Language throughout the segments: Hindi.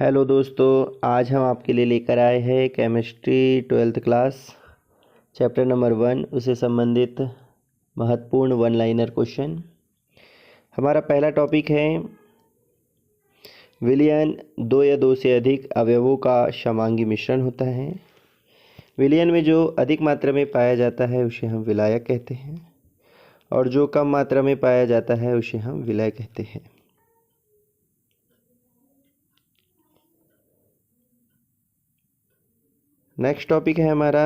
हेलो दोस्तों, आज हम आपके लिए लेकर आए हैं chemistry 12th class chapter number 1 उससे संबंधित महत्वपूर्ण वन लाइनर क्वेश्चन। हमारा पहला टॉपिक है विलयन। दो या दो से अधिक अवयवों का समांगी मिश्रण होता है। विलयन में जो अधिक मात्रा में पाया जाता है उसे हम विलायक कहते हैं और जो कम मात्रा में पाया जाता है उसे हम विलय कहते हैं। नेक्स्ट टॉपिक है हमारा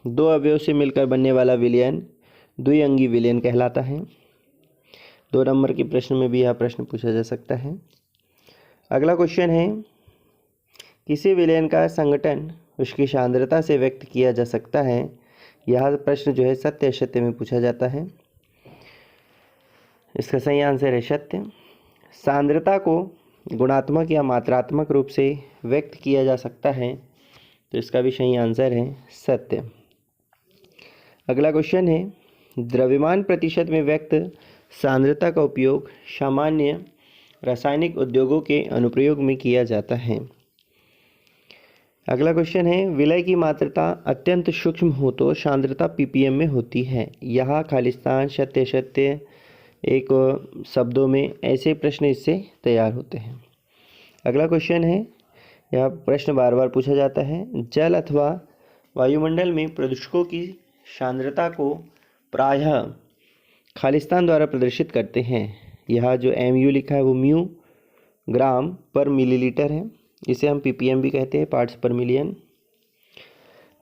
दो अवयव से मिलकर बनने वाला विलयन द्विअंगी विलयन कहलाता है। 2 नंबर के प्रश्न में भी यह प्रश्न पूछा जा सकता है। अगला क्वेश्चन है किसी विलयन का संघटन उसकी सांद्रता से व्यक्त किया जा सकता है। यह प्रश्न जो है सत्य असत्य में पूछा जाता है। इसका सही आंसर है सत्य। सांद्रता को गुणात्मक या मात्रात्मक रूप से व्यक्त किया जा सकता है, तो इसका भी सही आंसर है सत्य। अगला क्वेश्चन है द्रव्यमान प्रतिशत में व्यक्त सांद्रता का उपयोग सामान्य रासायनिक उद्योगों के अनुप्रयोग में किया जाता है। अगला क्वेश्चन है विलय की मात्रा अत्यंत सूक्ष्म हो तो सांद्रता ppm में होती है। यह खालिस्तान सत्य सत्य एक शब्दों में ऐसे प्रश्न इससे तैयार होते हैं। अगला क्वेश्चन है, यह प्रश्न बार बार पूछा जाता है, जल अथवा वायुमंडल में प्रदूषकों की सांद्रता को प्रायः खालिस्तान द्वारा प्रदर्शित करते हैं। यह जो mu लिखा है वो म्यू ग्राम पर मिलीलीटर है। इसे हम ppm भी कहते हैं, पार्ट्स पर मिलियन।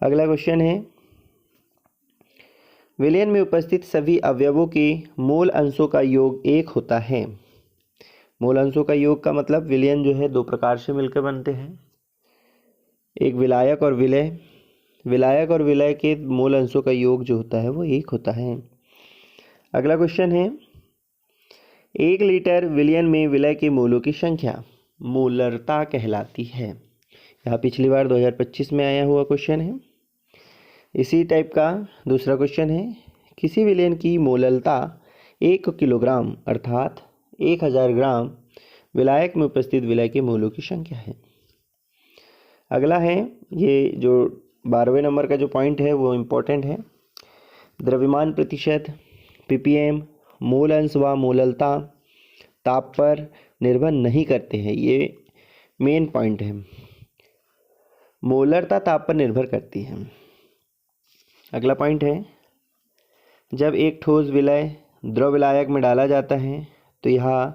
अगला क्वेश्चन है विलयन में उपस्थित सभी अवयवों के मोल अंशों का योग 1 होता है। मोल अंशों का योग का मतलब विलयन जो है 2 प्रकार से मिलकर बनते हैं, एक विलायक और विलय। विलायक और विलय के मोल अंशों का योग जो होता है वो 1 होता है। अगला क्वेश्चन है 1 लीटर विलयन में विलय के मोलों की संख्या मोलरता कहलाती है। यह पिछली बार 2025 में आया हुआ क्वेश्चन है। इसी टाइप का दूसरा क्वेश्चन है किसी विलयन की मोललता 1 किलोग्राम अर्थात 1000 ग्राम विलायक में उपस्थित विलय के मोलों की संख्या है। अगला है, ये जो 12वें नंबर का जो पॉइंट है वो इम्पोर्टेंट है। द्रव्यमान प्रतिशत ppm मोल अंश व मोललता ताप पर निर्भर नहीं करते हैं। ये मेन पॉइंट है, मोलरता ताप पर निर्भर करती है। अगला पॉइंट है जब एक ठोस विलय द्रव विलायक में डाला जाता है तो यह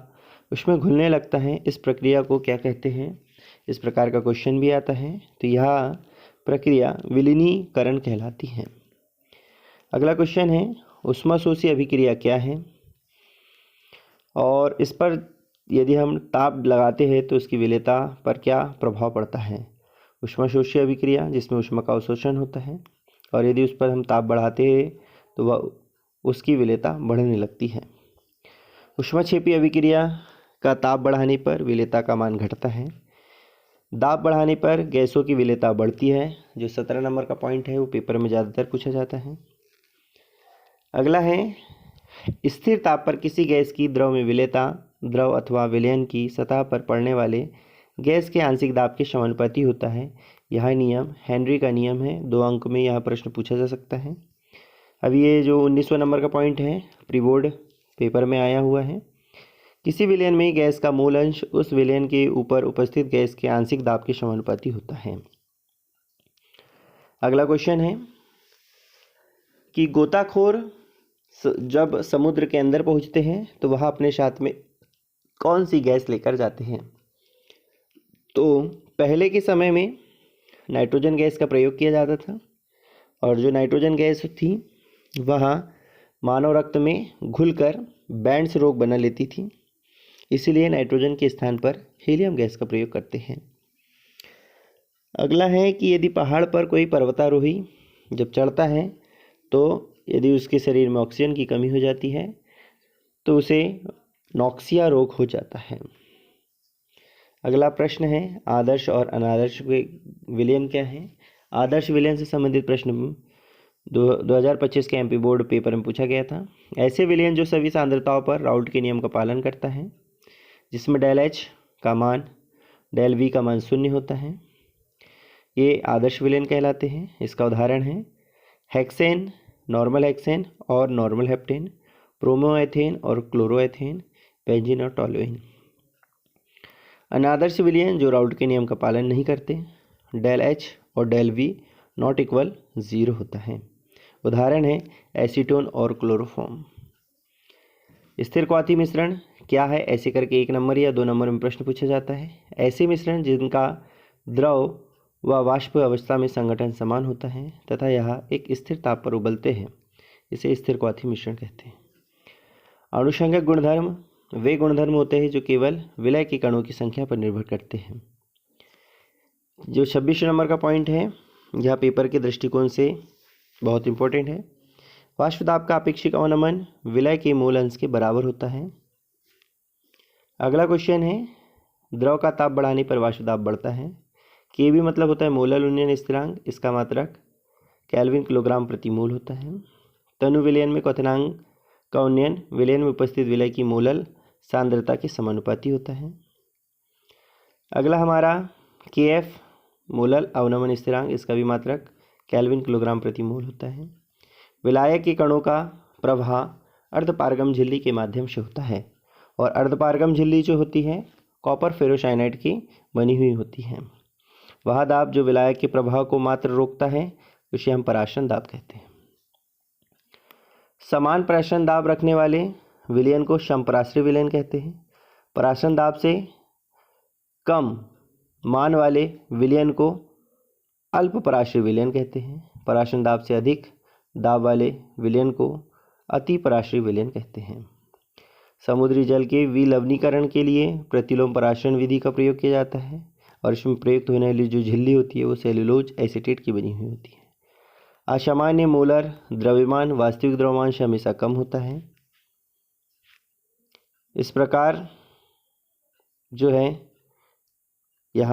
उसमें घुलने लगता है। इस प्रक्रिया को क्या कहते हैं? इस प्रकार का क्वेश्चन भी आता है, तो यह प्रक्रिया विलीनीकरण कहलाती है। अगला क्वेश्चन है ऊष्माशोषी अभिक्रिया क्या है और इस पर यदि हम ताप लगाते हैं तो उसकी विलेयता पर क्या प्रभाव पड़ता है? ऊष्माशोषी अभिक्रिया जिसमें ऊष्मा का अवशोषण होता है और यदि उस पर हम ताप बढ़ाते हैं तो वह उसकी विलेयता बढ़ने लगती है। ऊष्माक्षेपी अभिक्रिया का ताप बढ़ाने पर विलेयता का मान घटता है। दाब बढ़ाने पर गैसों की विलेयता बढ़ती है। जो 17 नंबर का पॉइंट है वो पेपर में ज़्यादातर पूछा जाता है। अगला है स्थिर ताप पर किसी गैस की द्रव में विलेयता द्रव अथवा विलयन की सतह पर पड़ने वाले गैस के आंशिक दाब के समानुपाती होता है। यह नियम हेनरी का नियम है। 2 अंक में यह प्रश्न पूछा जा सकता है। अब ये जो 19वां नंबर का पॉइंट है प्री बोर्ड पेपर में आया हुआ है। किसी विलयन में गैस का मूल अंश उस विलयन के ऊपर उपस्थित गैस के आंशिक दाब के समानुपाती होता है। अगला क्वेश्चन है कि गोताखोर जब समुद्र के अंदर पहुंचते हैं तो वह अपने साथ में कौन सी गैस लेकर जाते हैं? तो पहले के समय में नाइट्रोजन गैस का प्रयोग किया जाता था और जो नाइट्रोजन गैस थी वह मानव रक्त में घुलकर बैंड्स रोग बना लेती थी, इसीलिए नाइट्रोजन के स्थान पर हीलियम गैस का प्रयोग करते हैं। अगला है कि यदि पहाड़ पर कोई पर्वतारोही जब चढ़ता है तो यदि उसके शरीर में ऑक्सीजन की कमी हो जाती है तो उसे नॉक्सिया रोग हो जाता है। अगला प्रश्न है आदर्श और अनादर्श विलयन क्या है। आदर्श विलयन से संबंधित प्रश्न 2025 के एमपी बोर्ड पेपर में पूछा गया था। ऐसे विलयन जो सभी सांद्रताओं पर राउल्ट के नियम का पालन करता है, जिसमें डेल एच का मान डेल वी का मान 0 होता है, ये आदर्श विलयन कहलाते हैं। इसका उदाहरण है हेक्सेन, नॉर्मल हेक्सेन और नॉर्मल हेप्टेन, ब्रोमोएथेन और क्लोरोएथेन, बेंजीन और टोलुइन। अनादर्श विलयन जो राउल्ट के नियम का पालन नहीं करते, डेल एच और डेल वी नॉट इक्वल 0 होता है। उदाहरण है एसीटोन और क्लोरोफॉर्म। स्थिर क्वाथी मिश्रण क्या है, ऐसे करके 1 नंबर या 2 नंबर में प्रश्न पूछा जाता है। ऐसे मिश्रण जिनका द्रव व वाष्प अवस्था में संगठन समान होता है तथा यह एक स्थिर ताप पर उबलते हैं, इसे स्थिर क्वाथी मिश्रण कहते हैं। अनुषंगक गुणधर्म वे गुणधर्म होते हैं जो केवल विलय के कणों की संख्या पर निर्भर करते हैं। जो 26 नंबर का पॉइंट है यह पेपर के दृष्टिकोण से बहुत इंपॉर्टेंट है। वाष्प दाब का अपेक्षिक अवनमन विलय के मूल अंश के बराबर होता है। अगला क्वेश्चन है द्रव का ताप बढ़ाने पर वाष्प दाब बढ़ता है। केवी मतलब होता है मोलर उन्नयन स्थिरांक, इसका मात्रक केल्विन किलोग्राम प्रति मोल होता है। तनु विलयन में क्वथनांक का उन्नयन विलयन में उपस्थित विलय की मोलल सांद्रता के समानुपाती होता है। अगला हमारा KF मोलल अवनमन स्थिरांक, इसका भी मात्रक केल्विन किलोग्राम प्रति मोल होता है। विलायक के कणों का प्रवाह अर्धपारगम झिल्ली के माध्यम से होता है और अर्धपारगम झिल्ली जो होती है कॉपर फेरोसाइनाइड की बनी हुई होती है। वह दाब जो विलायक के प्रभाव को मात्र रोकता है उसे हम पराशरण दाब कहते हैं। समान पराशरण दाब रखने वाले विलयन को समपराश्रय विलयन कहते हैं। पराशरण दाब से कम मान वाले विलयन को अल्प पराश्रय विलयन कहते हैं। पराशरण दाब से अधिक दाब वाले विलयन को अति पराश्रय विलयन कहते हैं। समुद्री जल के विलवनीकरण के लिए प्रतिलोम पराशरण विधि का प्रयोग किया जाता है और इसमें प्रयुक्त होने वाली जो झिल्ली होती है वो सेल्यूलोज एसीटेट की बनी हुई होती है। असामान्य मोलर द्रव्यमान वास्तविक द्रव्यमान से हमेशा कम होता है। इस प्रकार जो है यह